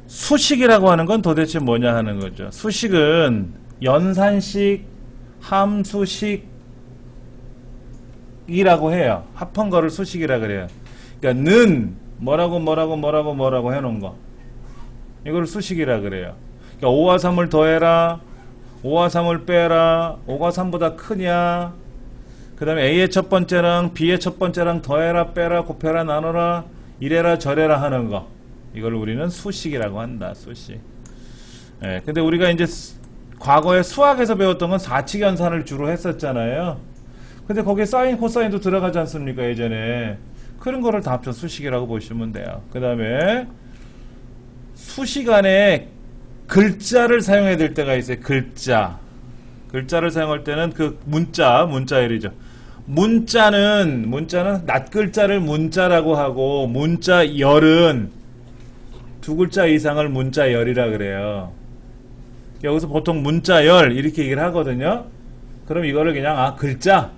수식이라고 하는 건 도대체 뭐냐 하는 거죠. 수식은 연산식, 함수식이라고 해요. 합한 거를 수식이라 그래요. 그러니까 는 뭐라고 해놓은 거, 이걸 수식이라 그래요. 그러니까 5와 3을 더해라, 5와 3을 빼라, 5가 3보다 크냐, 그 다음에 A의 첫 번째랑 B의 첫 번째랑 더해라, 빼라, 곱해라, 나눠라, 이래라 저래라 하는 거, 이걸 우리는 수식이라고 한다. 수식. 예, 근데 우리가 이제 과거에 수학에서 배웠던 건 사칙 연산을 주로 했었잖아요. 근데 거기에 사인, 코사인도 들어가지 않습니까? 예전에. 그런 거를 다 합쳐 수식이라고 보시면 돼요. 그 다음에 수식 안에 글자를 사용해야 될 때가 있어요. 글자를 사용할 때는 그 문자열이죠. 문자는 낱글자를 문자라고 하고, 문자열은 두 글자 이상을 문자열이라 그래요. 여기서 보통 문자열 이렇게 얘기를 하거든요. 그럼 이거를 그냥 글자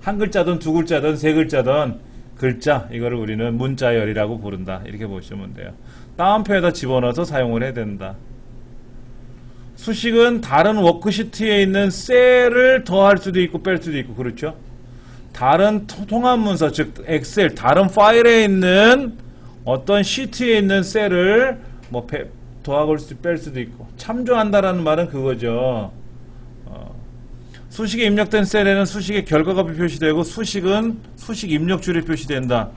한 글자든 두 글자든 세 글자든 글자, 이거를 우리는 문자열이라고 부른다. 이렇게 보시면 돼요. 따옴표에다 집어넣어서 사용을 해야 된다. 수식은 다른 워크시트에 있는 셀을 더할 수도 있고 뺄 수도 있고, 그렇죠? 다른 통합문서, 즉 엑셀, 다른 파일에 있는 어떤 시트에 있는 셀을 뭐 더하고 뺄 수도 있고, 참조한다라는 말은 그거죠. 수식에 입력된 셀에는 수식의 결과가 표시되고, 수식은 수식 입력줄이 표시된다.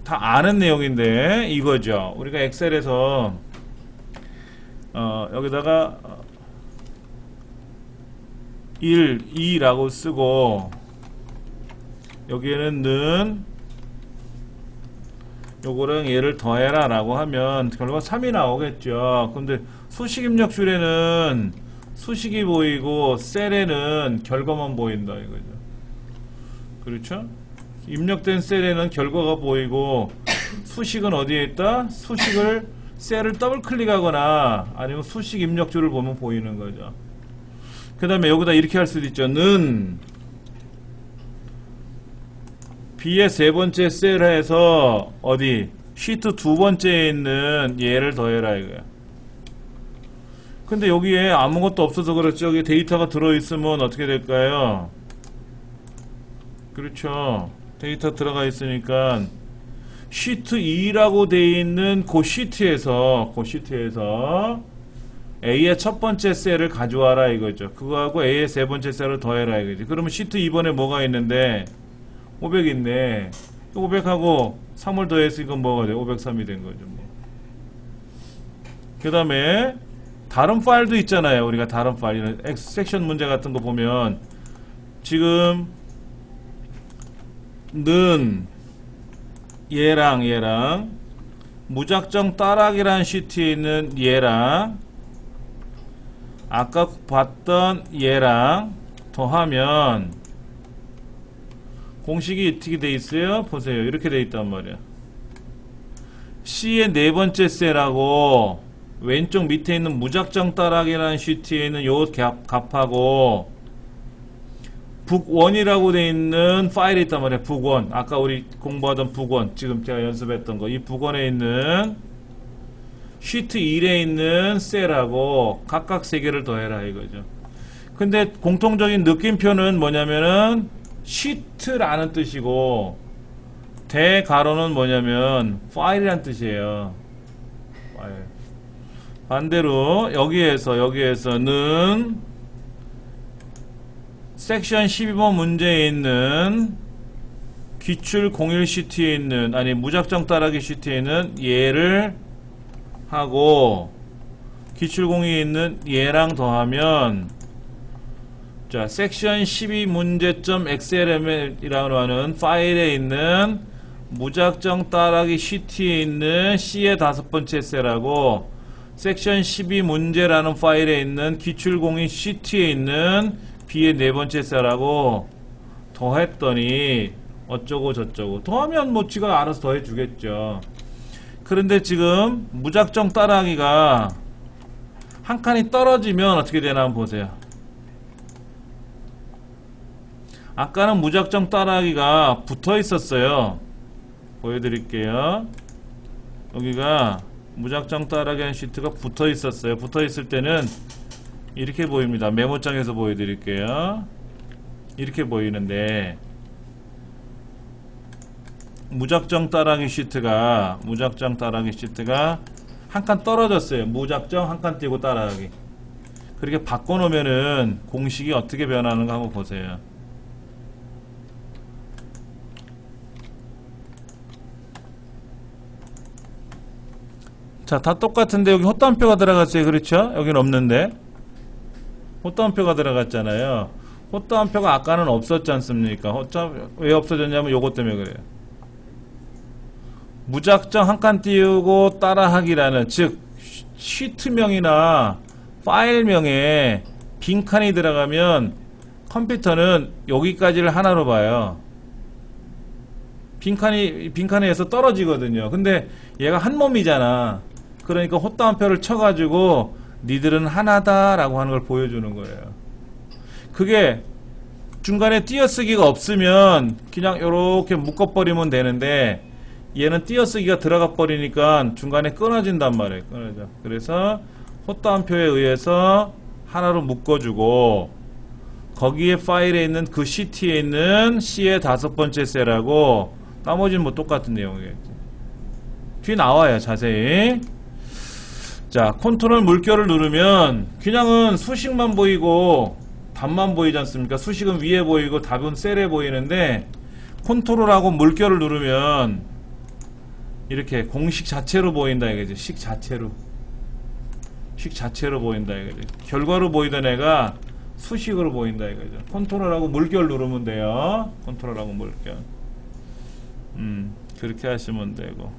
다 아는 내용인데 이거죠. 우리가 엑셀에서 여기다가 1, 2라고 쓰고, 여기에는 는 요거랑 얘를 더해라 라고 하면 결과가 3이 나오겠죠. 근데 수식 입력줄에는 수식이 보이고 셀에는 결과만 보인다 이거죠. 그렇죠? 입력된 셀에는 결과가 보이고, 수식은 어디에 있다? 수식을 셀을 더블 클릭하거나 아니면 수식 입력줄을 보면 보이는 거죠. 그 다음에 여기다 이렇게 할 수도 있죠. 는 B의 세 번째 셀에서 어디 시트 두 번째에 있는 얘를 더해라 이거야. 근데 여기에 아무것도 없어서 그렇죠. 여기 데이터가 들어있으면 어떻게 될까요? 그렇죠. 데이터 들어가 있으니까 시트 2라고 되어 있는 그 시트에서 A의 첫 번째 셀을 가져와라 이거죠. 그거하고 A의 세 번째 셀을 더해라 이거죠. 그러면 시트 2번에 뭐가 있는데 500 있네. 500하고 3을 더했으니까 뭐가 돼? 503이 된 거죠. 그 다음에 다른 파일도 있잖아요. 우리가 다른 파일, 섹션 문제 같은 거 보면 지금 는 얘랑 무작정 따라하기라는 시트에 있는 얘랑 아까 봤던 얘랑 더하면 공식이 어떻게 돼 있어요? 보세요. 이렇게 돼 있단 말이야. C의 네 번째 셀하고 왼쪽 밑에 있는 무작정 따라하기라는 시트에 있는 요 값하고 북1이라고 돼 있는 파일이 있단 말이야. 북1. 아까 우리 공부하던 북1. 지금 제가 연습했던 거. 이 북1에 있는 시트 1에 있는 셀하고 각각 3개를 더해라 이거죠. 근데 공통적인 느낌표는 뭐냐면은 시트라는 뜻이고, 대가로는 뭐냐면 파일이란 뜻이에요. 파일. 반대로 여기에서는 섹션 12번 문제에 있는 기출 01 시트에 있는, 아니 무작정 따라하기 시트에 있는 얘를 하고 기출 02에 있는 얘랑 더하면, 자, 섹션 12 문제점 xlm이라고 하는 파일에 있는 무작정 따라하기 시트에 있는 C의 다섯 번째 셀하고 섹션 12 문제라는 파일에 있는 기출 02 시트에 있는 B의 네 번째 셀하고 더했더니 어쩌고 저쩌고, 더하면 뭐 지가 알아서 더해 주겠죠. 그런데 지금 무작정 따라하기가 한 칸이 떨어지면 어떻게 되나 한번 보세요. 아까는 무작정 따라하기가 붙어 있었어요. 보여드릴게요. 여기가 무작정 따라하기 하는 시트가 붙어 있었어요. 붙어 있을 때는 이렇게 보입니다. 메모장에서 보여드릴게요. 이렇게 보이는데 무작정 따라하기 시트가 한 칸 떨어졌어요. 무작정 한 칸 띄고 따라하기. 그렇게 바꿔놓으면은 공식이 어떻게 변하는가 한번 보세요. 자, 다 똑같은데 여기 헛다운표가 들어갔어요. 그렇죠? 여긴 없는데 헛다운표가 들어갔잖아요. 헛다운표가 아까는 없었지 않습니까? 왜 없어졌냐면 요것 때문에 그래요. 무작정 한 칸 띄우고 따라하기라는, 즉 시트명이나 파일명에 빈칸이 들어가면 컴퓨터는 여기까지를 하나로 봐요. 빈칸에서 떨어지거든요. 근데 얘가 한 몸이잖아. 그러니까 헛다운표를 쳐가지고 니들은 하나다 라고 하는 걸 보여주는 거예요. 그게 중간에 띄어쓰기가 없으면 그냥 이렇게 묶어버리면 되는데 얘는 띄어쓰기가 들어가 버리니까 중간에 끊어진단 말이에요. 끊어져. 그래서 헛다운표에 의해서 하나로 묶어주고 거기에 파일에 있는 그 CT에 있는 C의 5번째 셀하고 나머지는 뭐 똑같은 내용이겠지. 뒤에 나와요. 자세히. 자, 컨트롤 물결을 누르면 그냥은 수식만 보이고 답만 보이지 않습니까? 수식은 위에 보이고 답은 셀에 보이는데 컨트롤하고 물결을 누르면 이렇게 공식 자체로 보인다 이거지. 식 자체로 보인다 이거지. 결과로 보이던 애가 수식으로 보인다 이거죠. 컨트롤하고 물결 누르면 돼요. 컨트롤하고 물결. 그렇게 하시면 되고.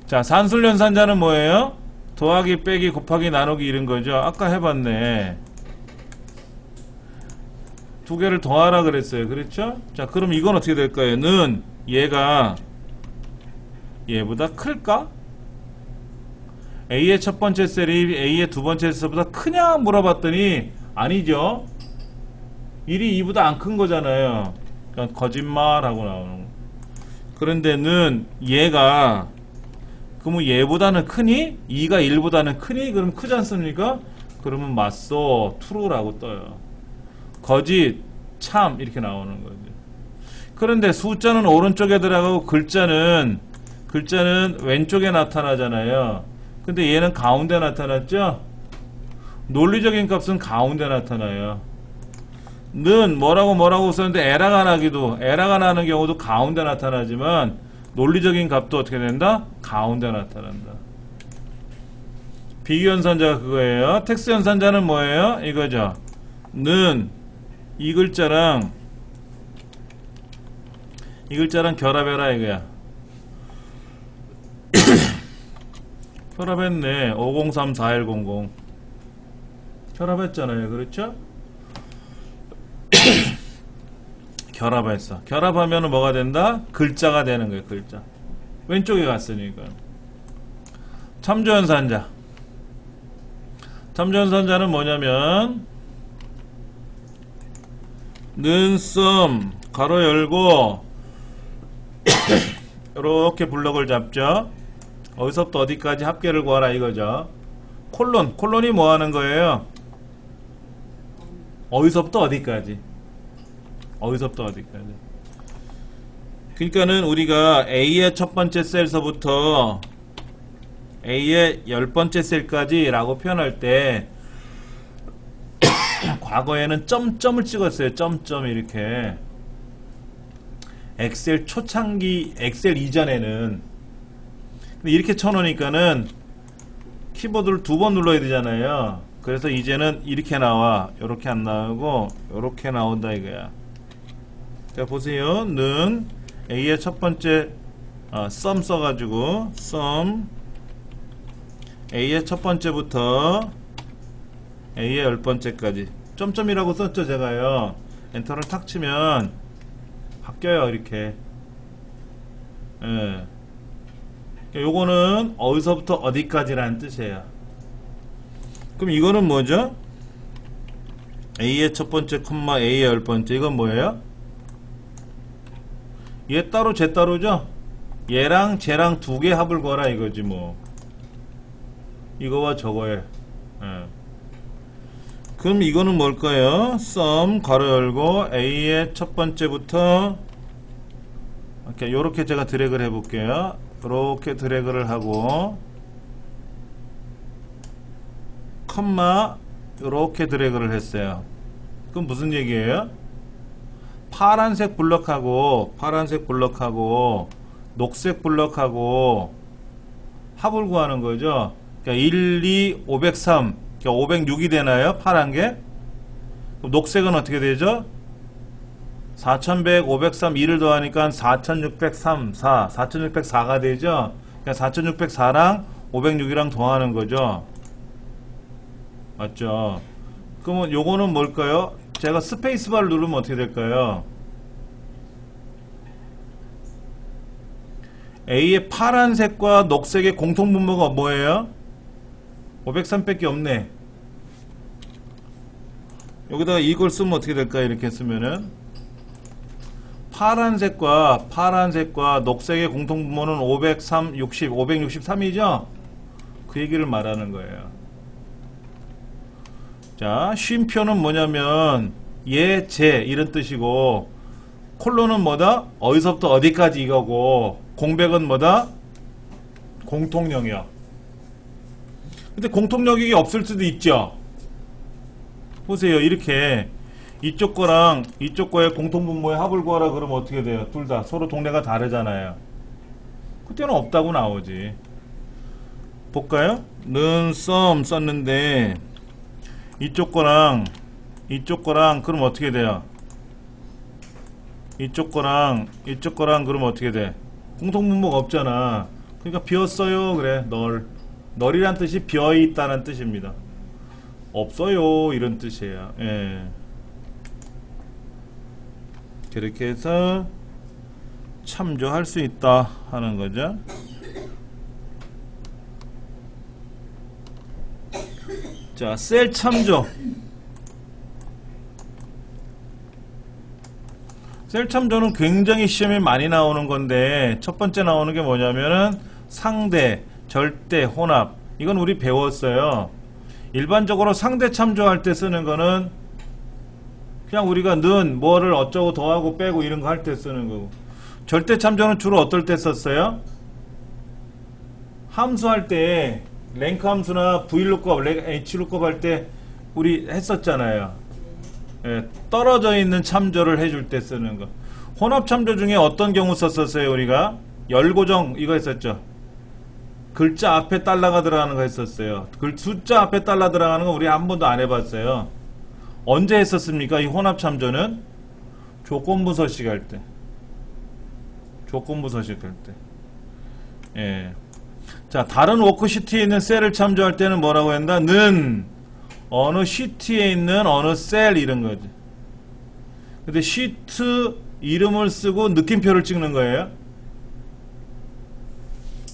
자, 산술연산자는 뭐예요? 더하기, 빼기, 곱하기, 나누기 이런 거죠. 아까 해봤네. 두 개를 더하라 그랬어요. 그렇죠? 자, 그럼 이건 어떻게 될까요? 는 얘가 얘보다 클까? A의 첫 번째 셀이 A의 두 번째 셀보다 크냐 물어봤더니 아니죠. 1이 2보다 안 큰 거잖아요. 그러니까 거짓말하고 나오는 거. 그런데는 얘가 그러면 얘보다는 크니? 2가 1보다는 크니? 그럼 크지 않습니까? 그러면 맞소, true라고 떠요. 거짓, 참 이렇게 나오는 거죠. 그런데 숫자는 오른쪽에 들어가고 글자는 왼쪽에 나타나잖아요. 근데 얘는 가운데 나타났죠? 논리적인 값은 가운데 나타나요. 는 뭐라고 썼는데 에러가 나는 경우도 가운데 나타나지만 논리적인 값도 어떻게 된다? 가운데 나타난다. 비교연산자가 그거예요. 텍스연산자는 뭐예요? 이거죠. 는 이 글자랑 결합해라 이거야. 결합했네. 5034100 결합했잖아요. 그렇죠? 결합했어. 결합하면 뭐가 된다? 글자가 되는 거예요. 글자. 왼쪽에 갔으니까. 참조연산자. 참조연산자는 뭐냐면 는썸 가로 열고 이렇게 블럭을 잡죠. 어디서부터 어디까지 합계를 구하라 이거죠. 콜론이 뭐 하는 거예요? 어디서부터 어디까지. 그러니까는 우리가 A의 첫 번째 셀서부터 A의 10번째 셀까지 라고 표현할 때 과거에는 점점을 찍었어요. 점점 이렇게. 엑셀 초창기, 엑셀 이전에는. 근데 이렇게 쳐놓으니까는 키보드를 2번 눌러야 되잖아요. 그래서 이제는 이렇게 나와. 요렇게 안 나오고 요렇게 나온다 이거야. 자, 보세요. 는 A의 첫 번째 sum 써가지고 sum A의 첫 번째부터 A의 10번째까지 점점이라고 썼죠 제가요. 엔터를 탁 치면 바뀌어요 이렇게. 예. 요거는 어디서부터 어디까지라는 뜻이에요. 그럼 이거는 뭐죠? A의 첫 번째 콤마 A의 10번째 이건 뭐예요? 얘 따로 쟤 따로죠? 얘랑 쟤랑 두 개 합을 구하라 이거지 뭐. 이거와 저거에. 예. 그럼 이거는 뭘까요? sum 괄호 열고 a의 첫 번째부터 이렇게 요렇게 제가 드래그를 해볼게요. 요렇게 드래그를 하고 컴마 요렇게 드래그를 했어요. 그럼 무슨 얘기예요? 파란색 블럭하고 녹색 블럭하고 합을 구하는 거죠. 그러니까 1, 2, 503 그러니까 506이 되나요? 파란게? 그럼 녹색은 어떻게 되죠? 4100, 503, 2를 더하니까 4603, 4604가 되죠? 그러니까 4604랑 506이랑 더하는 거죠. 맞죠? 그러면 요거는 뭘까요? 제가 스페이스바를 누르면 어떻게 될까요? A의 파란색과 녹색의 공통분모가 뭐예요? 503밖에 없네. 여기다가 이걸 쓰면 어떻게 될까요? 이렇게 쓰면은 파란색과 녹색의 공통분모는 503, 60, 563이죠? 그 얘기를 말하는 거예요. 자, 쉼표는 뭐냐면 얘, 쟤 이런 뜻이고 콜론은 뭐다? 어디서부터 어디까지 이거고 공백은 뭐다? 공통 영역. 근데 공통 영역이 없을 수도 있죠. 보세요. 이렇게 이쪽 거랑 이쪽 거의 공통분모의 합을 구하라 그러면 어떻게 돼요? 둘 다 서로 동네가 다르잖아요. 그때는 없다고 나오지. 볼까요? 는 sum 썼는데 이쪽 거랑 그럼 어떻게 돼요? 이쪽 거랑 그러면 어떻게 돼? 공통분모가 없잖아. 그러니까 비었어요. 그래. 널이란 뜻이 비어있다는 뜻입니다. 없어요. 이런 뜻이에요. 예. 그렇게 해서 참조할 수 있다 하는 거죠. 자, 셀 참조. 셀 참조는 굉장히 시험에 많이 나오는 건데 첫 번째 나오는 게 뭐냐면은 상대, 절대, 혼합. 이건 우리 배웠어요. 일반적으로 상대 참조할 때 쓰는 거는 그냥 우리가 는 뭐를 어쩌고 더하고 빼고 이런 거 할 때 쓰는 거고, 절대 참조는 주로 어떨 때 썼어요? 함수 할 때 랭크 함수나 vlookup, hlookup 할 때 우리 했었잖아요. 예, 떨어져 있는 참조를 해줄 때 쓰는 거. 혼합 참조 중에 어떤 경우 썼었어요? 우리가 열고정 이거 했었죠. 글자 앞에 달러가 들어가는 거 했었어요. 숫자 앞에 달러 들어가는 거 우리 한 번도 안 해봤어요. 언제 했었습니까? 이 혼합 참조는 조건부 서식할 때. 조건부 서식할 때. 예. 자, 다른 워크시트에 있는 셀을 참조할 때는 뭐라고 한다? 는 어느 시트에 있는 어느 셀 이런 거지. 근데 시트 이름을 쓰고 느낌표를 찍는 거예요.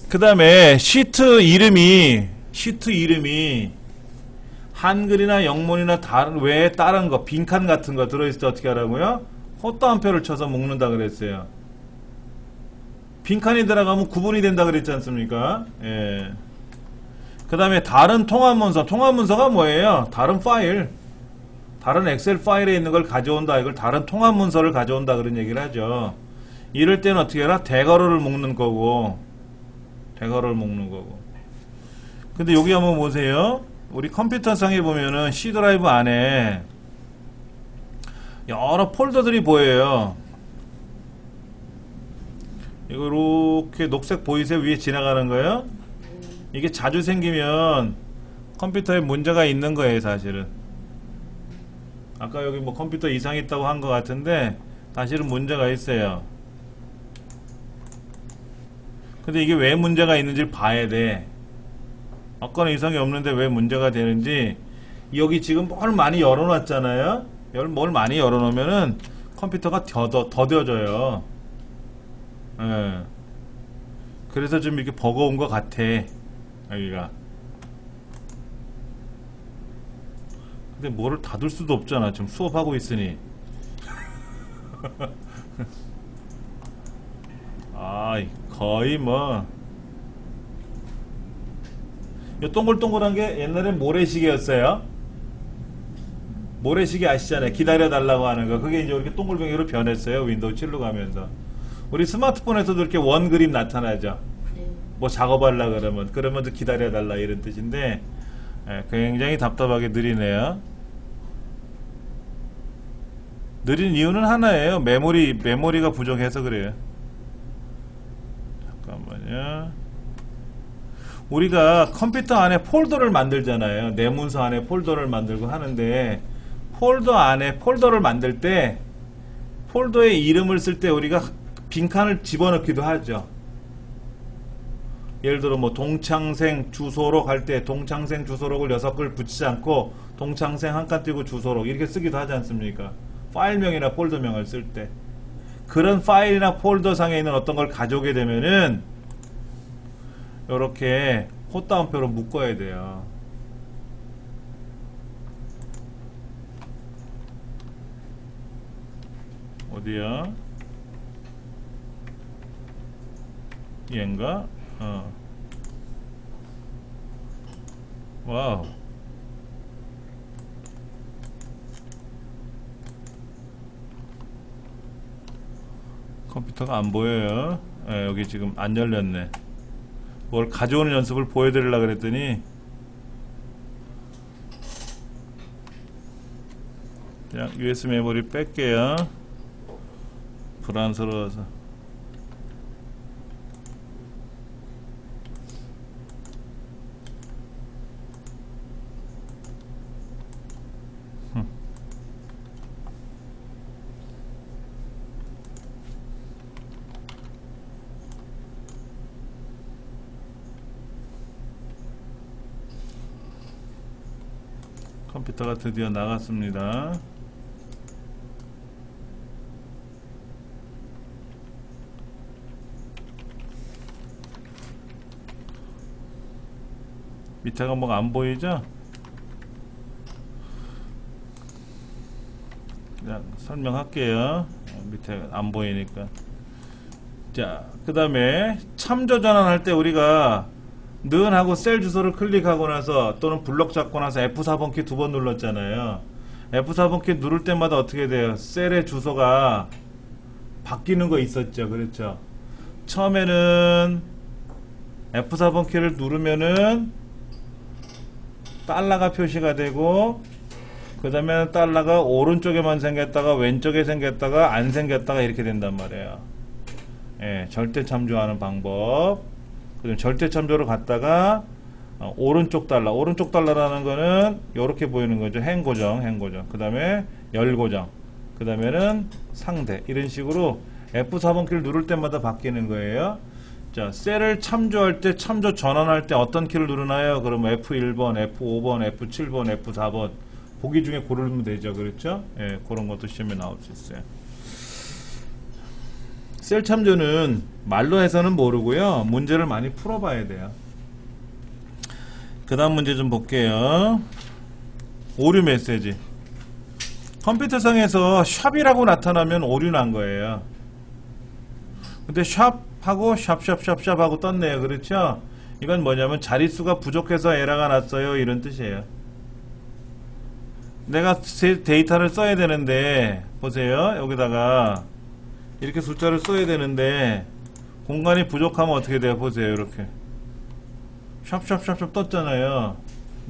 그 다음에 시트 이름이 한글이나 영문이나 다른 외에 다른 거 빈칸 같은 거 들어있을 때 어떻게 하라고요? 헛다운 표를 쳐서 묶는다 그랬어요. 빈칸이 들어가면 구분이 된다 그랬지 않습니까? 예. 그 다음에 다른 통합문서가 뭐예요? 다른 파일, 다른 엑셀 파일에 있는 걸 가져온다. 이걸 다른 통합문서를 가져온다 그런 얘기를 하죠. 이럴 때는 어떻게 해라? 대괄호를 묶는 거고. 근데 여기 한번 보세요. 우리 컴퓨터 상에 보면은 C 드라이브 안에 여러 폴더들이 보여요. 이거 이렇게 녹색 보이세요? 위에 지나가는 거예요? 이게 자주 생기면 컴퓨터에 문제가 있는 거예요, 사실은. 아까 여기 뭐 컴퓨터 이상이 있다고 한 것 같은데 사실은 문제가 있어요. 근데 이게 왜 문제가 있는지를 봐야 돼. 아까는 이상이 없는데 왜 문제가 되는지. 여기 지금 뭘 많이 열어놨잖아요. 뭘 많이 열어놓으면은 컴퓨터가 더뎌져요. 예. 그래서 좀 이렇게 버거운 것 같아. 여기가. 근데 뭐를 닫을 수도 없잖아. 지금 수업하고 있으니. 아, 아이 거의 뭐 이 동글동글한 게 옛날에 모래시계였어요. 모래시계 아시잖아요. 기다려달라고 하는 거. 그게 이제 이렇게 동글뱅이로 변했어요. 윈도우 7로 가면서. 우리 스마트폰에서도 이렇게 원 그림 나타나죠. 뭐 작업하려고 그러면 기다려달라 이런 뜻인데, 굉장히 답답하게 느리네요. 느린 이유는 하나예요. 메모리가 부족해서 그래요. 잠깐만요. 우리가 컴퓨터 안에 폴더를 만들잖아요. 내 문서 안에 폴더를 만들고 하는데, 폴더 안에 폴더를 만들 때 폴더에 이름을 쓸 때 우리가 빈칸을 집어넣기도 하죠. 예를 들어 뭐 동창생 주소록 할 때 동창생 주소록을 6글 붙이지 않고 동창생 한 칸 띄고 주소록 이렇게 쓰기도 하지 않습니까? 파일명이나 폴더명을 쓸 때 그런 파일이나 폴더 상에 있는 어떤 걸 가져오게 되면은 이렇게 콧다운표로 묶어야 돼요. 어디야? 얘인가? 와우. 컴퓨터가 안 보여요. 여기 지금 안 열렸네. 뭘 가져오는 연습을 보여드리려고 그랬더니 그냥 USB 메모리 뺄게요. 불안스러워서. 컴퓨터가 드디어 나갔습니다. 밑에가 뭐가 안 보이죠? 그냥 설명할게요. 밑에 안 보이니까. 자, 그 다음에 참조 전환할 때 우리가 는 하고 셀 주소를 클릭하고 나서 또는 블럭 잡고 나서 F4번 키 2번 눌렀잖아요. F4번 키 누를 때마다 어떻게 돼요? 셀의 주소가 바뀌는 거 있었죠. 그렇죠? 처음에는 F4번 키를 누르면은 달러가 표시가 되고 그 다음에 달러가 오른쪽에만 생겼다가 왼쪽에 생겼다가 안 생겼다가 이렇게 된단 말이에요. 예, 절대 참조하는 방법. 그럼 절대 참조로 갔다가 오른쪽 달러라는 거는 이렇게 보이는 거죠. 행 고정. 그 다음에 열 고정. 그 다음에는 상대. 이런 식으로 F4번 키를 누를 때마다 바뀌는 거예요. 자, 셀을 참조할 때, 참조 전환할 때 어떤 키를 누르나요? 그러면 F1번, F5번, F7번, F4번 보기 중에 고르면 되죠. 그렇죠? 예, 그런 것도 시험에 나올 수 있어요. 셀 참조는 말로 해서는 모르고요. 문제를 많이 풀어봐야 돼요. 그 다음 문제 좀 볼게요. 오류 메시지. 컴퓨터상에서 샵이라고 나타나면 오류 난 거예요. 근데 샵하고 샵하고 떴네요. 그렇죠? 이건 뭐냐면 자릿수가 부족해서 에러가 났어요. 이런 뜻이에요. 내가 데이터를 써야 되는데 보세요. 여기다가 이렇게 숫자를 써야 되는데 공간이 부족하면 어떻게 돼요? 보세요. 이렇게 샵 떴잖아요.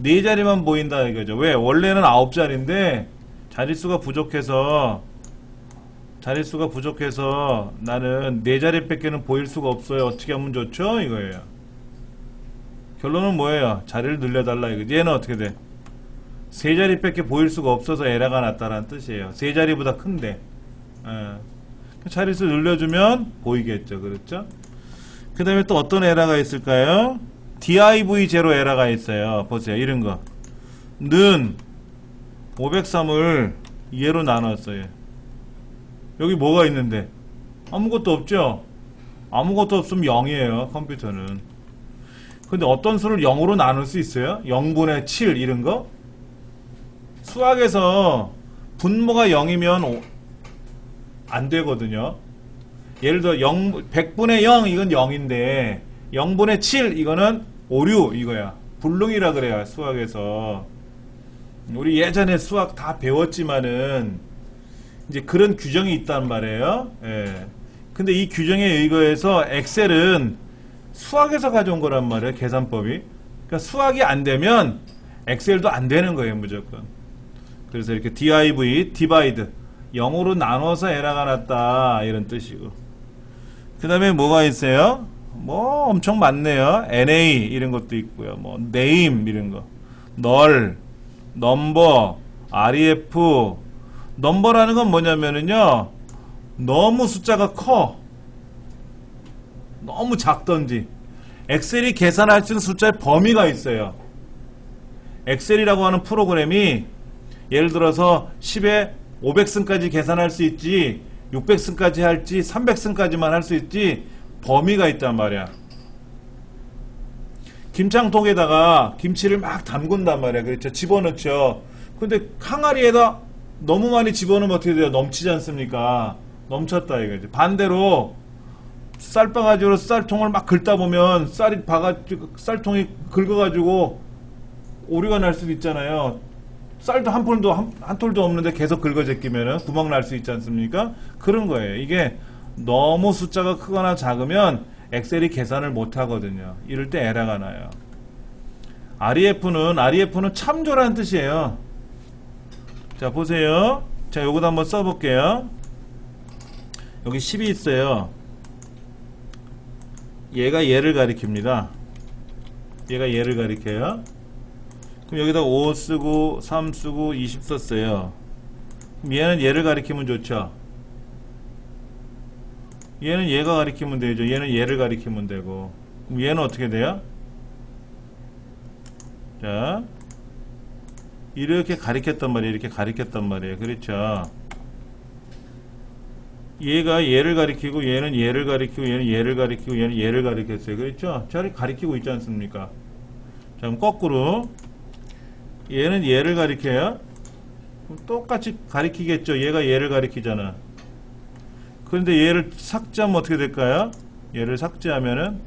4자리만 보인다 이거죠. 왜? 원래는 9자리인데 자릿수가 부족해서 나는 4자리 밖에는 보일 수가 없어요. 어떻게 하면 좋죠? 이거예요. 결론은 뭐예요? 자리를 늘려달라 이거지. 얘는 어떻게 돼? 3자리 밖에 보일 수가 없어서 에러가 났다라는 뜻이에요. 3자리보다 큰데 자릿수 늘려주면 보이겠죠. 그렇죠? 그 다음에 또 어떤 에러가 있을까요? div0 에러가 있어요. 보세요. 이런 거. 는 503을 얘로 나눴어요. 여기 뭐가 있는데? 아무것도 없죠? 아무것도 없으면 0이에요. 컴퓨터는. 근데 어떤 수를 0으로 나눌 수 있어요? 0분의 7 이런 거? 수학에서 분모가 0이면 안 되거든요. 예를 들어 100분의 0 이건 0인데 0분의 7 이거는 오류 이거야. 불능이라 그래요. 수학에서. 우리 예전에 수학 다 배웠지만은 이제 그런 규정이 있단 말이에요. 예. 근데 이 규정에 의거해서 엑셀은 수학에서 가져온 거란 말이에요. 계산법이. 그러니까 수학이 안 되면 엑셀도 안 되는 거예요. 무조건. 그래서 이렇게 div, divide 0으로 나눠서 에러가 났다 이런 뜻이고. 그 다음에 뭐가 있어요? 뭐 엄청 많네요. NA 이런 것도 있고요. 뭐 name 이런 거, null, number, ref. 넘버라는 건 뭐냐면은요, 너무 숫자가 커, 너무 작던지. 엑셀이 계산할 수 있는 숫자의 범위가 있어요. 엑셀이라고 하는 프로그램이 예를 들어서 10에 500승까지 계산할 수 있지, 600승까지 할지, 300승까지만 할 수 있지, 범위가 있단 말이야. 김장통에다가 김치를 막 담근단 말이야. 그렇죠? 집어넣죠. 근데 항아리에다 너무 많이 집어넣으면 어떻게 돼요? 넘치지 않습니까? 넘쳤다 이거지. 반대로 쌀바가지로 쌀통을 막 긁다 보면 쌀이 쌀통이 긁어가지고 오류가 날 수도 있잖아요. 쌀도 한 톨도 없는데 계속 긁어 제끼면은 구멍 날 수 있지 않습니까? 그런 거예요. 이게 너무 숫자가 크거나 작으면 엑셀이 계산을 못 하거든요. 이럴 때 에러가 나요. REF는 참조라는 뜻이에요. 자, 보세요. 자, 요것도 한번 써볼게요. 여기 10이 있어요. 얘가 얘를 가리킵니다. 얘가 얘를 가리켜요. 그럼 여기다 5 쓰고 3 쓰고 20 썼어요. 그럼 얘는 얘를 가리키면 좋죠. 얘는 얘가 가리키면 되죠. 얘는 얘를 가리키면 되고. 그럼 얘는 어떻게 돼요? 자, 이렇게 가리켰단 말이에요. 이렇게 가리켰단 말이에요. 그렇죠. 얘가 얘를 가리키고 얘는 얘를 가리키고 얘는 얘를 가리키고 얘는 얘를 가리켰어요. 그렇죠? 잘 가리키고 있지 않습니까? 자, 그럼 거꾸로 얘는 얘를 가리켜요. 그럼 똑같이 가리키겠죠. 얘가 얘를 가리키잖아. 그런데 얘를 삭제하면 어떻게 될까요? 얘를 삭제하면은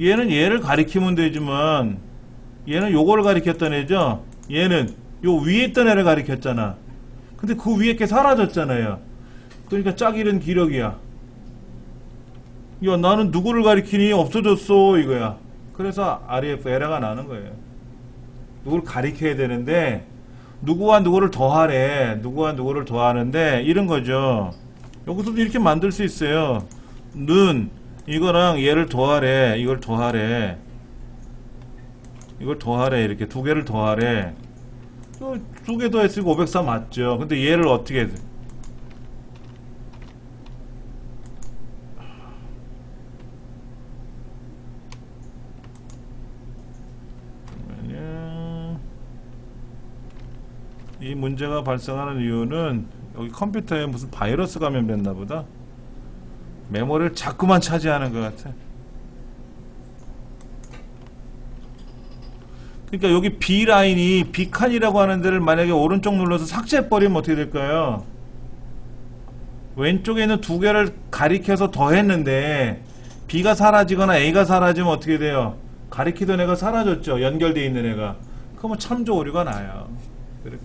얘는 얘를 가리키면 되지만 얘는 요거를 가리켰던 애죠. 얘는 요 위에 있던 애를 가리켰잖아. 근데 그 위에 게 사라졌잖아요. 그러니까 짝 잃은 기력이야. 야, 나는 누구를 가리키니? 없어졌어 이거야. 그래서 REF 에러가 나는 거예요. 누구를 가리켜야 되는데 누구와 누구를 더하래. 누구와 누구를 더하는데 이런 거죠. 여기서도 이렇게 만들 수 있어요. 는 이거랑 얘를 더하래. 이걸 더하래. 이걸 더하래. 이렇게 두 개를 더하래. 두 개 더했으니까 504 맞죠. 근데 얘를 어떻게 해? 이 문제가 발생하는 이유는 여기 컴퓨터에 무슨 바이러스 감염됐나 보다. 메모리를 자꾸만 차지하는 것 같아. 그러니까 여기 B라인이 B칸이라고 하는 데를 만약에 오른쪽 눌러서 삭제해버리면 어떻게 될까요? 왼쪽에 있는 두 개를 가리켜서 더했는데 B가 사라지거나 A가 사라지면 어떻게 돼요? 가리키던 애가 사라졌죠. 연결되어 있는 애가. 그러면 참조 오류가 나요. 그렇게.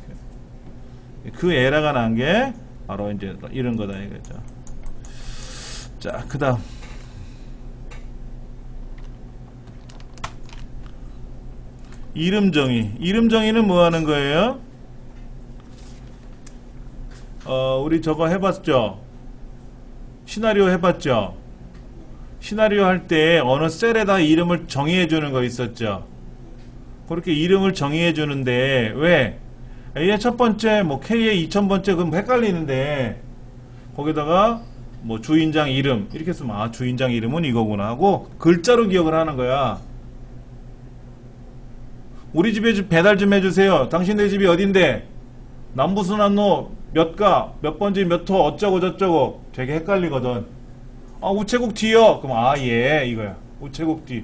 그 에러가 난 게 바로 이제 이런 거다 이거죠. 자, 그 다음 이름정의. 이름정의는 뭐 하는 거예요? 우리 저거 해봤죠? 시나리오 해봤죠? 시나리오 할 때 어느 셀에다 이름을 정의해 주는 거 있었죠? 그렇게 이름을 정의해 주는데 왜? A의 첫 번째, 뭐 K의 2000번째 그럼 헷갈리는데 거기다가 뭐 주인장 이름 이렇게 쓰면 아 주인장 이름은 이거구나 하고 글자로 기억을 하는 거야. 우리 집에 배달 좀 해주세요. 당신네 집이 어딘데? 남부순환로 몇 가, 몇 번지 몇 호 어쩌고 저쩌고. 되게 헷갈리거든. 아 우체국 뒤요. 그럼 아 예 이거야. 우체국 뒤.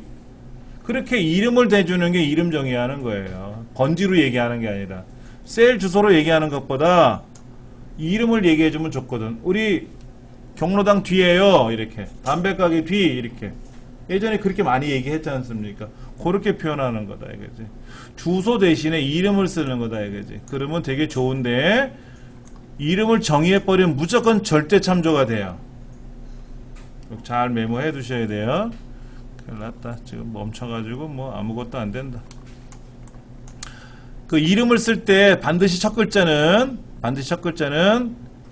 그렇게 이름을 대주는 게 이름 정의하는 거예요. 번지로 얘기하는 게 아니라 셀 주소로 얘기하는 것보다 이름을 얘기해주면 좋거든. 우리 경로당 뒤에요. 이렇게. 담배가게 뒤. 이렇게. 예전에 그렇게 많이 얘기했지 않습니까? 그렇게 표현하는 거다. 이거지. 주소 대신에 이름을 쓰는 거다. 이거지. 그러면 되게 좋은데, 이름을 정의해버리면 무조건 절대 참조가 돼요. 잘 메모해 두셔야 돼요. 큰일 났다. 지금 멈춰가지고 뭐 아무것도 안 된다. 그 이름을 쓸 때 반드시 첫 글자는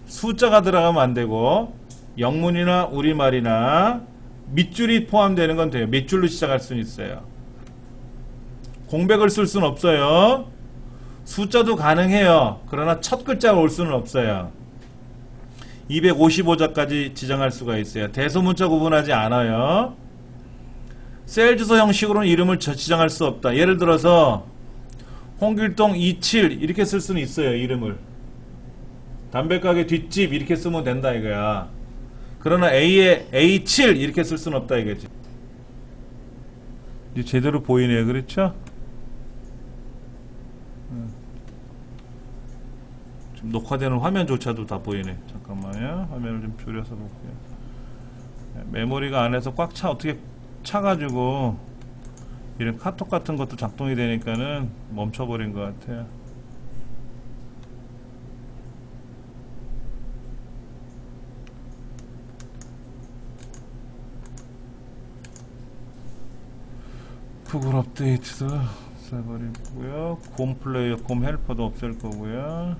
숫자가 들어가면 안 되고, 영문이나 우리말이나 밑줄이 포함되는 건 돼요. 밑줄로 시작할 수는 있어요. 공백을 쓸 수는 없어요. 숫자도 가능해요. 그러나 첫 글자가 올 수는 없어요. 255자까지 지정할 수가 있어요. 대소문자 구분하지 않아요. 셀 주소 형식으로는 이름을 지정할 수 없다. 예를 들어서 홍길동 27 이렇게 쓸 수는 있어요. 이름을 담배가게 뒷집 이렇게 쓰면 된다 이거야. 그러나 A에 A7 이렇게 쓸 수는 없다 이거지. 이제 제대로 보이네요. 그렇죠? 지금 녹화되는 화면조차도 다 보이네. 잠깐만요. 화면을 좀 줄여서 볼게요. 메모리가 안에서 꽉 차, 어떻게 차가지고 이런 카톡 같은 것도 작동이 되니까는 멈춰버린 것 같아요. 구글 업데이트도 써버리고요. 곰 플레이어, 곰 헬퍼도 없앨 거고요.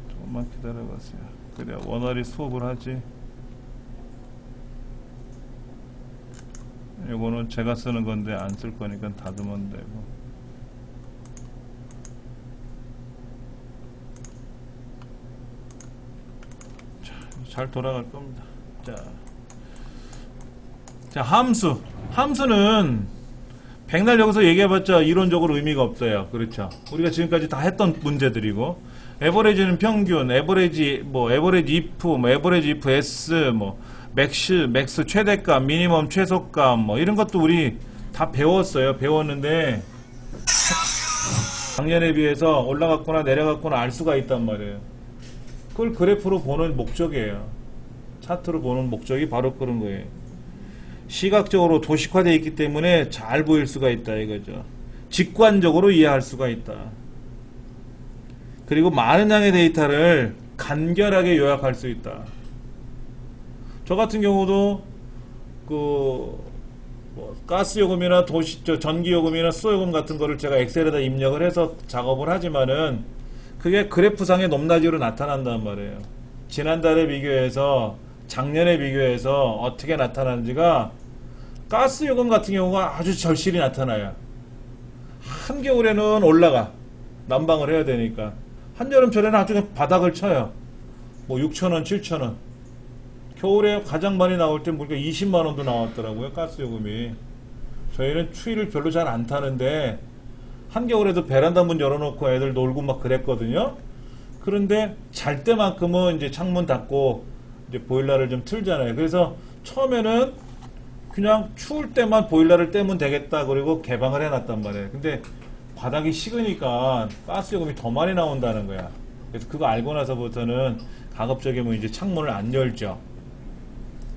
조금만 기다려보세요. 그래야 원활히 수업을 하지. 요거는 제가 쓰는 건데 안 쓸 거니까 닫으면 되고. 자, 잘 돌아갈 겁니다. 자, 함수는 백날 여기서 얘기해봤자 이론적으로 의미가 없어요. 그렇죠? 우리가 지금까지 다 했던 문제들이고, 에버리지는 평균, 에버리지 if, 에버리지 if s, 맥스 최대값, 미니멈 최소값, 이런 것도 우리 다 배웠는데, 작년에 비해서 올라갔거나 내려갔거나 알 수가 있단 말이에요. 그걸 그래프로 보는 목적이에요. 차트로 보는 목적이 바로 그런 거예요. 시각적으로 도식화되어 있기 때문에 잘 보일 수가 있다 이거죠. 직관적으로 이해할 수가 있다. 그리고 많은 양의 데이터를 간결하게 요약할 수 있다. 저 같은 경우도 가스요금이나 전기요금이나 수요금 같은 거를 제가 엑셀에다 입력을 해서 작업을 하지만은 그게 그래프상의 높낮이로 나타난단 말이에요. 지난달에 비교해서 작년에 비교해서 어떻게 나타나는지가 가스요금 같은 경우가 아주 절실히 나타나요. 한겨울에는 올라가. 난방을 해야 되니까. 한여름철에는 아주 그냥 바닥을 쳐요. 6,000원, 7,000원. 겨울에 가장 많이 나올 때 보니까 20만원도 나왔더라고요. 가스요금이. 저희는 추위를 별로 잘 안 타는데 한겨울에도 베란다 문 열어놓고 애들 놀고 막 그랬거든요. 그런데 잘 때만큼은 이제 창문 닫고 이제 보일러를 좀 틀잖아요. 그래서 처음에는 그냥 추울 때만 보일러를 떼면 되겠다. 그리고 개방을 해놨단 말이에요. 근데 바닥이 식으니까 가스요금이 더 많이 나온다는 거야. 그래서 그거 알고 나서부터는 가급적이면 이제 창문을 안 열죠.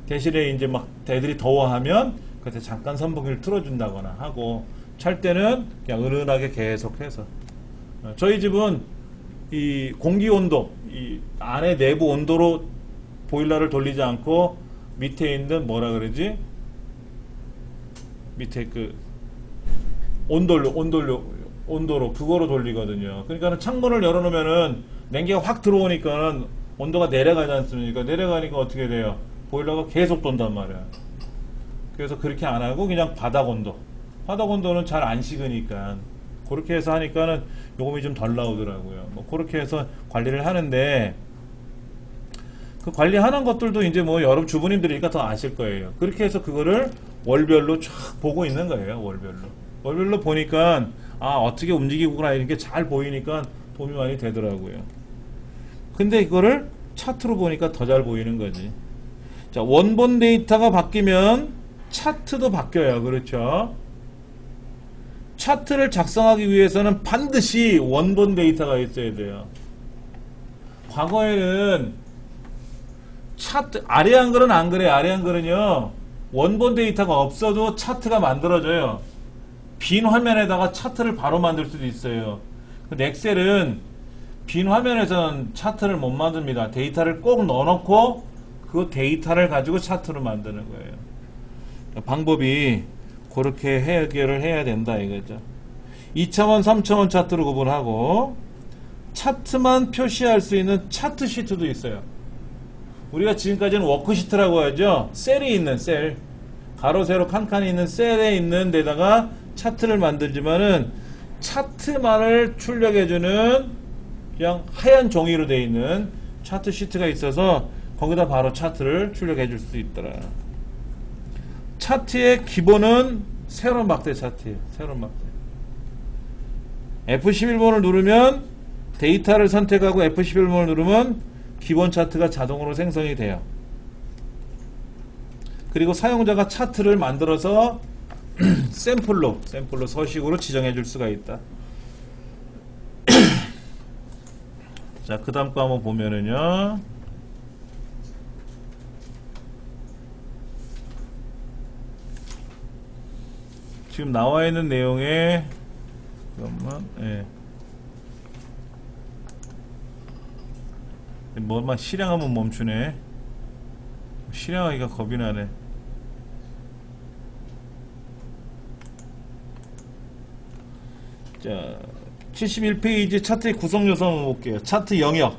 대신에 이제 막 애들이 더워하면 그때 잠깐 선풍기를 틀어준다거나 하고, 찰 때는 그냥 은은하게 계속해서. 저희 집은 이 공기 온도, 이 안에 내부 온도로 보일러를 돌리지 않고 밑에 있는 밑에 그 온도로 그거로 돌리거든요. 그러니까 창문을 열어놓으면은 냉기가 확 들어오니까 온도가 내려가지 않습니까? 내려가니까 어떻게 돼요? 보일러가 계속 돈단 말이야. 그래서 그렇게 안 하고 그냥 바닥 온도는 잘 안 식으니까 그렇게 해서 하니까는 요금이 좀 덜 나오더라고요. 그렇게 해서 관리를 하는데, 그 관리하는 것들도 이제 여러분 주부님들이니까 더 아실 거예요. 그렇게 해서 그거를 월별로 쫙 보고 있는 거예요. 월별로 보니까 어떻게 움직이구나 이렇게 잘 보이니까 도움이 많이 되더라고요. 근데 이거를 차트로 보니까 더 잘 보이는 거지. 자, 원본 데이터가 바뀌면 차트도 바뀌어요. 그렇죠? 차트를 작성하기 위해서는 반드시 원본 데이터가 있어야 돼요. 과거에는 차트, 아래 한글은 안 그래요. 아래 한글은요, 원본 데이터가 없어도 차트가 만들어져요. 빈 화면에다가 차트를 바로 만들 수도 있어요. 근데 엑셀은 빈 화면에서는 차트를 못 만듭니다. 데이터를 꼭 넣어놓고 그 데이터를 가지고 차트를 만드는 거예요. 방법이 그렇게 해결을 해야 된다 이거죠. 2차원, 3차원 차트로 구분하고 차트만 표시할 수 있는 차트 시트도 있어요. 우리가 지금까지는 워크시트라고 하죠. 셀이 있는 셀, 가로 세로 칸칸이 있는 셀에 있는 데다가 차트를 만들지만은 차트만을 출력해주는 그냥 하얀 종이로 되어 있는 차트 시트가 있어서 거기다 바로 차트를 출력해 줄 수 있더라. 차트의 기본은 세로 막대 차트예요. 세로 막대. F11번을 누르면 데이터를 선택하고 F11번을 누르면 기본 차트가 자동으로 생성이 돼요. 그리고 사용자가 차트를 만들어서 샘플로 서식으로 지정해 줄 수가 있다. 자, 그 다음 거 한번 보면은요. 지금 나와 있는 내용에 잠깐만, 예. 뭐만 실행하면 멈추네. 실행하기가 겁이 나네. 자, 71페이지 차트의 구성 요소 한번 볼게요. 차트 영역.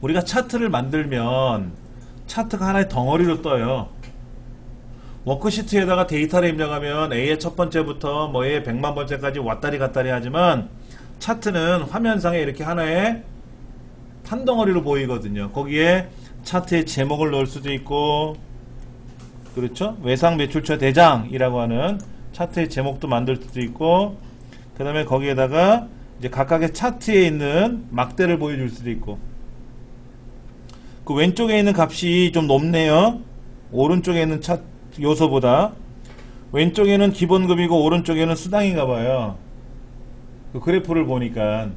우리가 차트를 만들면 차트가 하나의 덩어리로 떠요. 워크시트에다가 데이터를 입력하면 A의 첫 번째부터 뭐 A의 100만 번째까지 왔다리 갔다리 하지만 차트는 화면상에 이렇게 하나의 한 덩어리로 보이거든요. 거기에 차트의 제목을 넣을 수도 있고, 그렇죠? 외상 매출처 대장이라고 하는 차트의 제목도 만들 수도 있고, 그 다음에 거기에다가 이제 각각의 차트에 있는 막대를 보여줄 수도 있고. 그 왼쪽에 있는 값이 좀 높네요. 오른쪽에 있는 요소보다. 왼쪽에는 기본급이고 오른쪽에는 수당인가 봐요. 그 그래프를 보니까.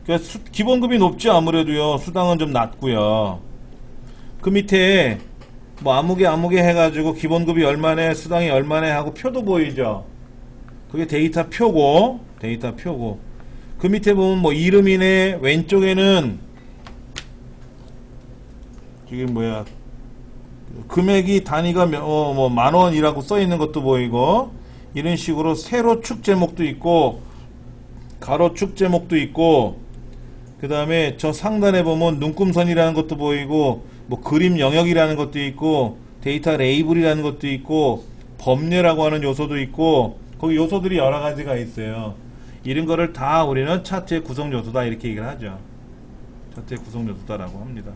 그러니까 기본급이 높죠. 아무래도요. 수당은 좀 낮고요. 그 밑에 뭐 아무개 해가지고 기본급이 얼마네, 수당이 얼마네 하고 표도 보이죠. 그게 데이터 표고. 그 밑에 보면 뭐 이름이네. 왼쪽에는 이게 뭐야, 금액이 단위가 뭐 만원이라고 써있는 것도 보이고, 이런 식으로 세로축 제목도 있고 가로축 제목도 있고, 그 다음에 저 상단에 보면 눈금선이라는 것도 보이고, 뭐 그림 영역이라는 것도 있고, 데이터 레이블이라는 것도 있고, 범례라고 하는 요소도 있고, 거기 요소들이 여러 가지가 있어요. 이런 거를 다 우리는 차트의 구성 요소다 이렇게 얘기를 하죠. 차트의 구성 요소다라고 합니다.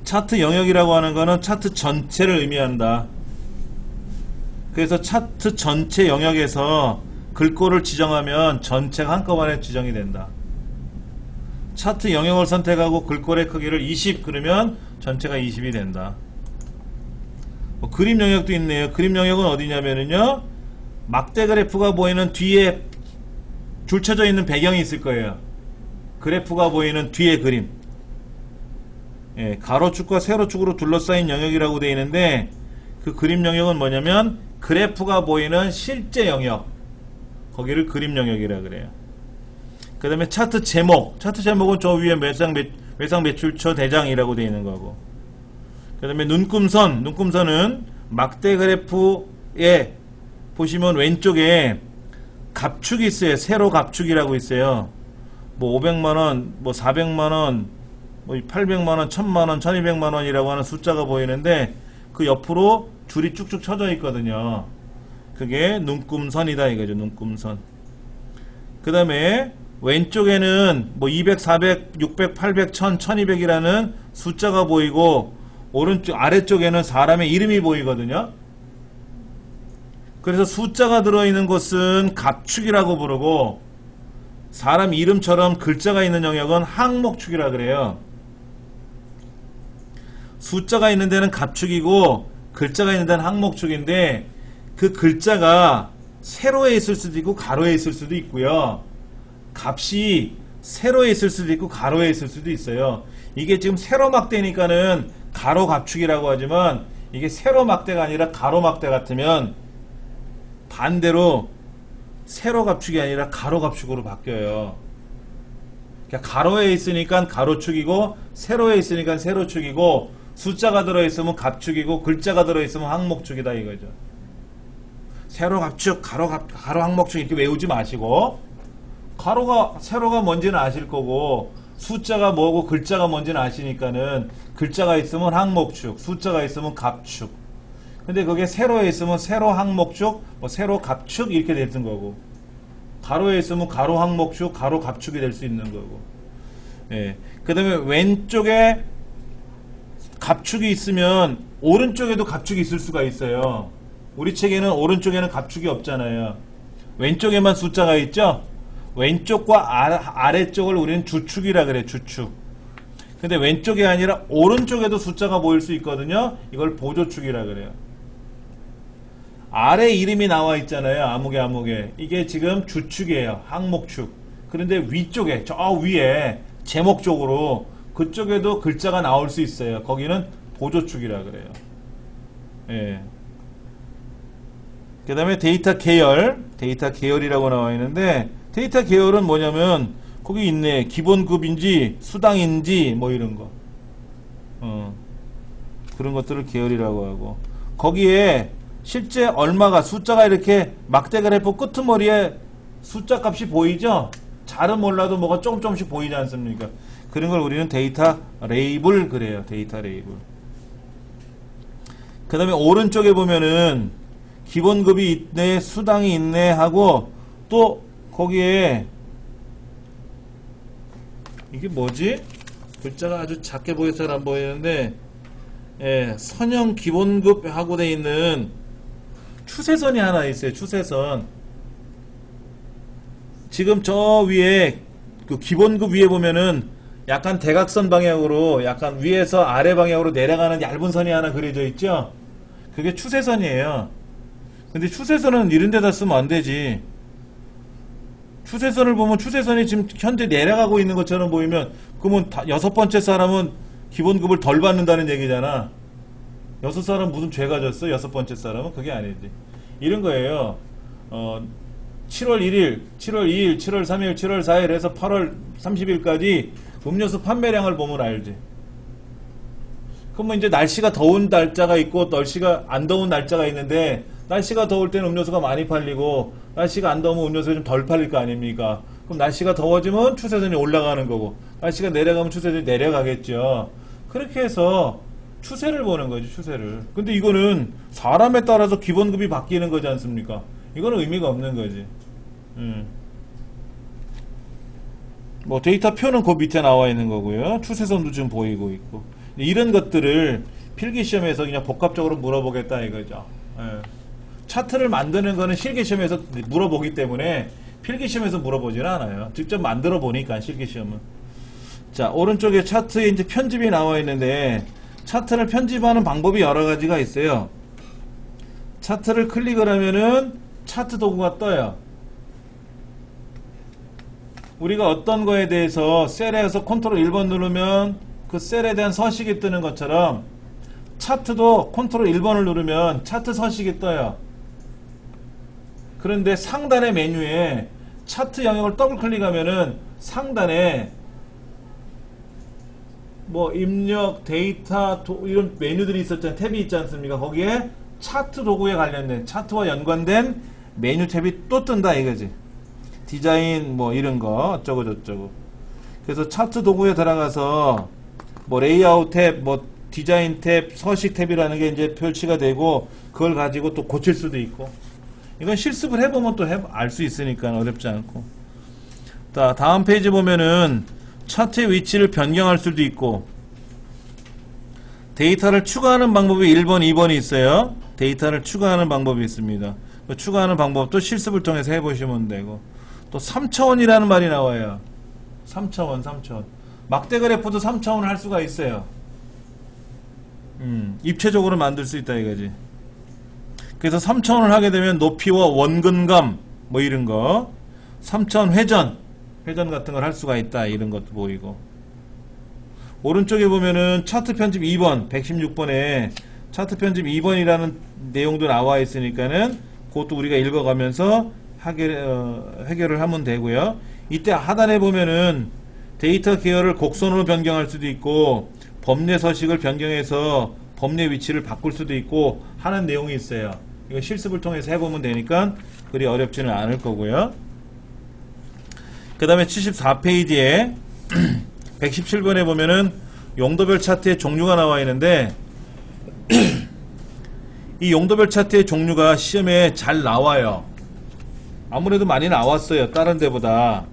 차트 영역이라고 하는 거는 차트 전체를 의미한다. 그래서 차트 전체 영역에서 글꼴을 지정하면 전체가 한꺼번에 지정이 된다. 차트 영역을 선택하고 글꼴의 크기를 20 그러면 전체가 20이 된다. 뭐 그림 영역도 있네요. 그림 영역은 어디냐면요, 막대 그래프가 보이는 뒤에 줄쳐져 있는 배경이 있을 거예요. 그래프가 보이는 뒤에 그림. 예, 가로축과 세로축으로 둘러싸인 영역이라고 되어 있는데, 그 그림 영역은 뭐냐면 그래프가 보이는 실제 영역, 거기를 그림 영역이라 그래요. 그 다음에 차트 제목, 차트 제목은 저 위에 외상 매출처 대장이라고 되어 있는 거고, 그 다음에 눈금선은 막대 그래프에 보시면 왼쪽에 갑축이 있어요. 세로 갑축이라고 있어요. 뭐 500만원, 뭐 400만원, 뭐 800만원, 1000만원, 1200만원이라고 하는 숫자가 보이는데, 그 옆으로 줄이 쭉쭉 쳐져 있거든요. 그게 눈금선이다 이거죠. 눈금선. 그 다음에 왼쪽에는 뭐 200, 400, 600, 800, 1000, 1200이라는 숫자가 보이고, 아래쪽에는 사람의 이름이 보이거든요. 그래서 숫자가 들어있는 곳은 갑축이라고 부르고, 사람 이름처럼 글자가 있는 영역은 항목축이라 그래요. 숫자가 있는 데는 갑축이고 글자가 있는 데는 항목축인데, 그 글자가 세로에 있을 수도 있고 가로에 있을 수도 있고요. 값이 세로에 있을 수도 있고 가로에 있을 수도 있어요. 이게 지금 세로 막대니까는 가로 갑축이라고 하지만 이게 세로 막대가 아니라 가로 막대 같으면 반대로 세로 갑축이 아니라 가로 갑축으로 바뀌어요. 그러니까 가로에 있으니까 가로축이고 세로에 있으니까 세로축이고 숫자가 들어있으면 갑축이고 글자가 들어있으면 항목축이다 이거죠. 세로 갑축, 가로 항목축 이렇게 외우지 마시고 세로가 뭔지는 아실 거고 숫자가 뭐고 글자가 뭔지는 아시니까는 글자가 있으면 항목축, 숫자가 있으면 갑축. 근데 그게 세로에 있으면 세로 항목축, 뭐 세로 갑축 이렇게 되는 거고 가로에 있으면 가로 항목축, 가로 갑축이 될 수 있는 거고. 예. 그 다음에 왼쪽에 갑축이 있으면 오른쪽에도 갑축이 있을 수가 있어요. 우리 책에는 오른쪽에는 갑축이 없잖아요. 왼쪽에만 숫자가 있죠. 왼쪽과 아래쪽을 우리는 주축이라 그래. 주축. 근데 왼쪽이 아니라 오른쪽에도 숫자가 보일 수 있거든요. 이걸 보조축이라 그래요. 아래 이름이 나와 있잖아요. 아무개 이게 지금 주축이에요. 항목축. 그런데 위쪽에 저 위에 제목 쪽으로 그쪽에도 글자가 나올 수 있어요. 거기는 보조축이라 그래요. 예. 그 다음에 데이터 계열이라고 나와 있는데 데이터 계열은 뭐냐면 거기 있네. 기본급인지 수당인지 뭐 이런 거 그런 것들을 계열이라고 하고 거기에 실제 얼마가 숫자가 이렇게 막대 그래프 끄트머리에 숫자 값이 보이죠? 잘은 몰라도 뭐가 조금씩 보이지 않습니까? 그런 걸 우리는 데이터 레이블 그래요. 데이터 레이블. 그 다음에 오른쪽에 보면은 기본급이 있네, 수당이 있네 하고 또 거기에 이게 뭐지? 글자가 아주 작게 보여서 잘 안 보이는데 예, 선형 기본급 하고 돼 있는 추세선이 하나 있어요. 추세선. 지금 저 위에 그 기본급 위에 보면은 약간 대각선 방향으로 약간 위에서 아래 방향으로 내려가는 얇은 선이 하나 그려져 있죠? 그게 추세선이에요. 근데 추세선은 이런 데다 쓰면 안 되지. 추세선을 보면 추세선이 지금 현재 내려가고 있는 것처럼 보이면 그러면 여섯 번째 사람은 기본급을 덜 받는다는 얘기잖아. 여섯 사람 무슨 죄가 졌어? 여섯 번째 사람은? 그게 아니지. 이런 거예요. 7월 1일, 7월 2일, 7월 3일, 7월 4일 해서 8월 30일까지 음료수 판매량을 보면 알지. 그러면 이제 날씨가 더운 날짜가 있고 날씨가 안 더운 날짜가 있는데 날씨가 더울 때는 음료수가 많이 팔리고 날씨가 안 더우면 음료수가 좀 덜 팔릴 거 아닙니까? 그럼 날씨가 더워지면 추세선이 올라가는 거고 날씨가 내려가면 추세선이 내려가겠죠. 그렇게 해서 추세를 보는 거지. 추세를. 근데 이거는 사람에 따라서 기본급이 바뀌는 거지 않습니까? 이거는 의미가 없는 거지. 뭐 데이터 표는 그 밑에 나와 있는 거고요. 추세선도 지금 보이고 있고. 이런 것들을 필기시험에서 그냥 복합적으로 물어보겠다 이거죠. 예. 차트를 만드는 거는 실기시험에서 물어보기 때문에 필기시험에서 물어보지는 않아요. 직접 만들어 보니까 실기시험은. 자, 오른쪽에 차트에 이제 편집이 나와 있는데 차트를 편집하는 방법이 여러 가지가 있어요. 차트를 클릭을 하면은 차트 도구가 떠요. 우리가 어떤 거에 대해서 셀에서 컨트롤 1번 누르면 그 셀에 대한 서식이 뜨는 것처럼 차트도 컨트롤 1번을 누르면 차트 서식이 떠요. 그런데 상단의 메뉴에 차트 영역을 더블 클릭하면은 상단에 뭐 입력, 데이터, 이런 메뉴들이 있었잖아요. 탭이 있지 않습니까? 거기에 차트 도구에 관련된 차트와 연관된 메뉴 탭이 또 뜬다 이거지. 디자인 뭐 이런 거 어쩌고 저쩌고. 그래서 차트 도구에 들어가서 뭐 레이아웃 탭, 뭐 디자인 탭, 서식 탭이라는 게 이제 표시가 되고 그걸 가지고 또 고칠 수도 있고. 이건 실습을 해보면 또 알 수 있으니까 어렵지 않고. 자, 다음 페이지 보면은 차트의 위치를 변경할 수도 있고 데이터를 추가하는 방법이 1번, 2번이 있어요. 데이터를 추가하는 방법이 있습니다. 그 추가하는 방법도 실습을 통해서 해보시면 되고 또 3차원이라는 말이 나와요. 3차원. 막대 그래프도 3차원을 할 수가 있어요. 입체적으로 만들 수 있다 이거지. 그래서 3차원을 하게 되면 높이와 원근감 뭐 이런 거, 3차원 회전 같은 걸 할 수가 있다 이런 것도 보이고, 오른쪽에 보면은 차트 편집 2번 116번에 차트 편집 2번이라는 내용도 나와 있으니까는 그것도 우리가 읽어가면서 해결을 하면 되고요. 이때 하단에 보면은 데이터 계열을 곡선으로 변경할 수도 있고 범례 서식을 변경해서 범례 위치를 바꿀 수도 있고 하는 내용이 있어요. 이거 실습을 통해서 해보면 되니까 그리 어렵지는 않을 거고요. 그 다음에 74페이지에 117번에 보면은 용도별 차트의 종류가 나와 있는데 이 용도별 차트의 종류가 시험에 잘 나와요. 아무래도 많이 나왔어요. 다른 데보다.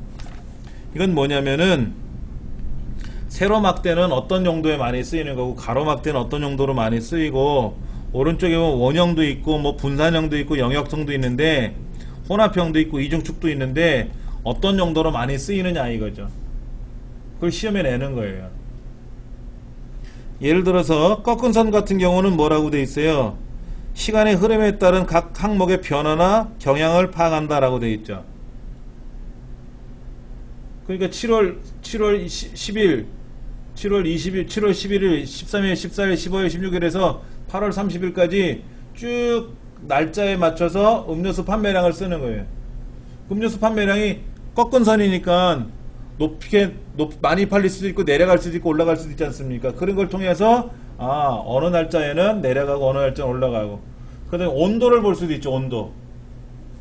이건 뭐냐면은 세로막대는 어떤 용도에 많이 쓰이는 거고 가로막대는 어떤 용도로 많이 쓰이고, 오른쪽에 보면 원형도 있고 뭐 분산형도 있고 영역성도 있는데 혼합형도 있고 이중축도 있는데 어떤 용도로 많이 쓰이느냐 이거죠. 그걸 시험에 내는 거예요. 예를 들어서 꺾은 선 같은 경우는 뭐라고 돼 있어요? 시간의 흐름에 따른 각 항목의 변화나 경향을 파악한다 라고 돼 있죠. 그러니까 7월 10일 7월 20일 7월 11일 13일 14일 15일 16일에서 8월 30일까지 쭉 날짜에 맞춰서 음료수 판매량을 쓰는 거예요. 음료수 판매량이 꺾은 선이니까 많이 팔릴 수도 있고 내려갈 수도 있고 올라갈 수도 있지 않습니까? 그런 걸 통해서 어느 날짜에는 내려가고 어느 날짜는 올라가고, 그 다음에 온도를 볼 수도 있죠. 온도.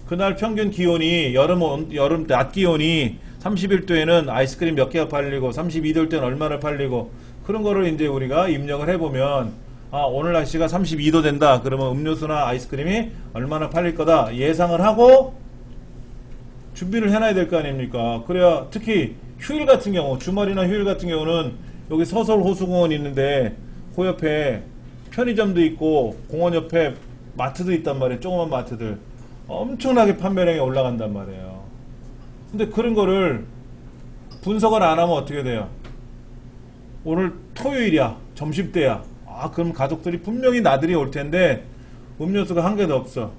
그날 평균 기온이 여름 낮 기온이 31도에는 아이스크림 몇 개가 팔리고 32도일 때는 얼마나 팔리고, 그런 거를 이제 우리가 입력을 해보면 오늘 날씨가 32도 된다 그러면 음료수나 아이스크림이 얼마나 팔릴 거다 예상을 하고 준비를 해놔야 될 거 아닙니까? 그래야 특히 휴일 같은 경우, 주말이나 휴일 같은 경우는 여기 서설 호수공원이 있는데 그 옆에 편의점도 있고 공원 옆에 마트도 있단 말이에요. 조그만 마트들 엄청나게 판매량이 올라간단 말이에요. 근데 그런 거를 분석을 안 하면 어떻게 돼요? 오늘 토요일이야, 점심때야. 그럼 가족들이 분명히 나들이 올 텐데 음료수가 한 개도 없어.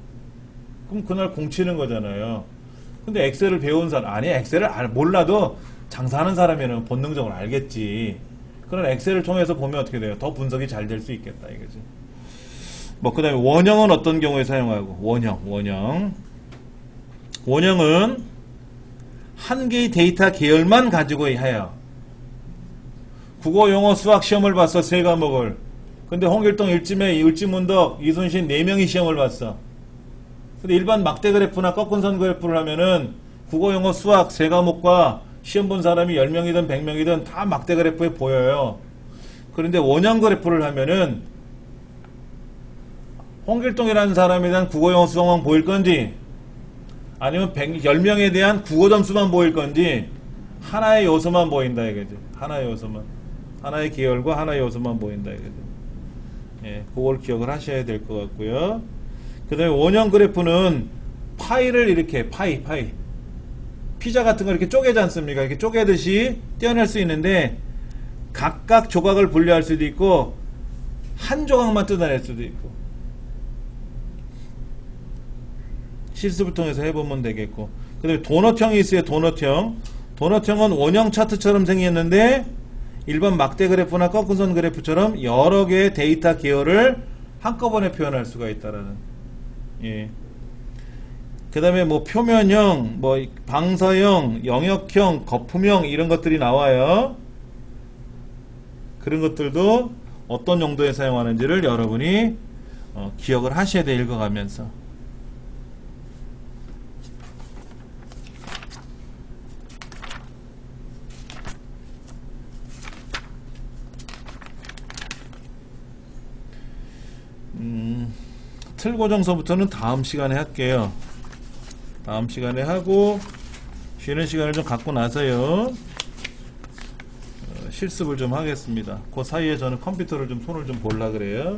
그럼 그날 공치는 거잖아요. 근데 엑셀을 배운 사람, 엑셀을 몰라도 장사하는 사람이면 본능적으로 알겠지. 그런 엑셀을 통해서 보면 어떻게 돼요? 더 분석이 잘 될 수 있겠다 이거지. 그 다음에 원형은 어떤 경우에 사용하고, 원형은 한 개의 데이터 계열만 가지고 해요. 국어, 영어, 수학 시험을 봤어. 3과목을. 근데 홍길동, 일지문덕, 이순신 4명이 시험을 봤어. 근데 일반 막대 그래프나 꺾은 선 그래프를 하면은 국어, 영어, 수학 3과목과 시험 본 사람이 10명이든 100명이든 다 막대 그래프에 보여요. 그런데 원형 그래프를 하면은 홍길동이라는 사람에 대한 국어, 영어, 수학만 보일 건지 아니면 10명에 대한 국어 점수만 보일 건지 하나의 요소만 보인다 이거지. 하나의 요소만. 하나의 계열과 하나의 요소만 보인다 이거지. 그걸 기억을 하셔야 될 것 같고요. 그 다음에 원형 그래프는 파이를 이렇게 피자 같은 거 이렇게 쪼개지 않습니까? 이렇게 쪼개듯이 떼어낼 수 있는데 각각 조각을 분리할 수도 있고 한 조각만 뜯어낼 수도 있고, 실습을 통해서 해보면 되겠고, 그 다음에 도넛형이 있어요. 도넛형은 원형 차트처럼 생겼는데 일반 막대 그래프나 꺾은 선 그래프처럼 여러 개의 데이터 계열을 한꺼번에 표현할 수가 있다라는. 그 다음에 표면형, 방사형, 영역형, 거품형 이런 것들이 나와요. 그런 것들도 어떤 용도에 사용하는지를 여러분이 기억을 하셔야 돼, 읽어가면서. 틀 고정서부터는 다음 시간에 할게요. 다음 시간에 하고 쉬는 시간을 좀 갖고 나서요 실습을 좀 하겠습니다. 그 사이에 저는 컴퓨터를 좀 손을 좀 볼라 그래요.